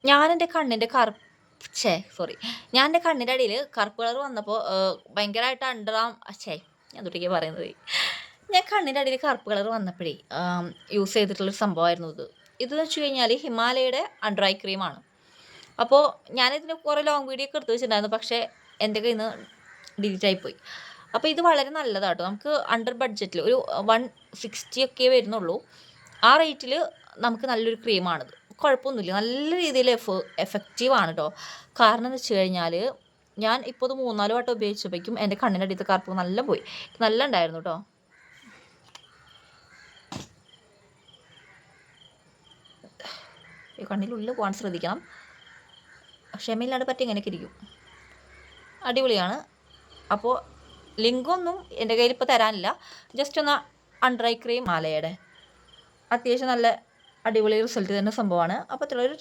ഞാനെൻ്റെ കണ്ണിൻ്റെ സോറി. ഞാൻ എൻ്റെ കണ്ണിൻ്റെ അടിയിൽ കറുപ്പ് കളർ വന്നപ്പോൾ ഭയങ്കരമായിട്ട് ഞാൻ തൊട്ടേക്ക് പറയുന്നത്. ഞാൻ കണ്ണിൻ്റെ അടിയിൽ കറുപ്പ് കളർ വന്നപ്പോഴേ യൂസ് ചെയ്തിട്ടുള്ളൊരു സംഭവമായിരുന്നു ഇത്. ഇതെന്ന് വെച്ച് കഴിഞ്ഞാൽ ഹിമാലയയുടെ അണ്ടർ ഐ ക്രീമാണ്. അപ്പോൾ ഞാനിതിന് കുറേ ലോങ് വീഡിയോ ഒക്കെ എടുത്ത് വെച്ചിട്ടുണ്ടായിരുന്നു. പക്ഷേ എൻ്റെ കയ്യിൽ നിന്ന് ഡിലീറ്റ് ആയിപ്പോയി. അപ്പോൾ ഇത് വളരെ നല്ലതാണ് കേട്ടോ. നമുക്ക് അണ്ടർ ബഡ്ജറ്റിൽ ഒരു 160 ഒക്കെ വരുന്നുള്ളൂ. ആ റേറ്റിൽ നമുക്ക് നല്ലൊരു ക്രീമാണിത്. കുഴപ്പമൊന്നുമില്ല, നല്ല രീതിയിൽ എഫക്റ്റീവാണ് കേട്ടോ. കാരണം എന്ന് വെച്ച് കഴിഞ്ഞാൽ ഞാൻ ഇപ്പോൾ ഇത് 3-4 വട്ടം ഉപയോഗിച്ചപ്പോഴേക്കും എൻ്റെ കണ്ണിൻ്റെ അടിയത്തെ കറുപ്പ് നല്ല പോയി. നല്ല ഉണ്ടായിരുന്നു കേട്ടോ. ഈ കണ്ണിനുള്ളിൽ പോകാൻ ശ്രദ്ധിക്കണം. ക്ഷമയില്ലാണ്ട് പറ്റി ഇങ്ങനെയൊക്കെ ഇരിക്കും. അടിപൊളിയാണ്. അപ്പോൾ ലിങ്കൊന്നും എൻ്റെ കയ്യിൽ ഇപ്പോൾ തരാനില്ല. ജസ്റ്റ് ഒന്ന് അണ്ടർ ഐ ക്രീം മാലയുടെ അത്യാവശ്യം നല്ല അടിപൊളി റിസൾട്ട് തന്നെ സംഭവമാണ്. അപ്പോൾ അത്രയൊരു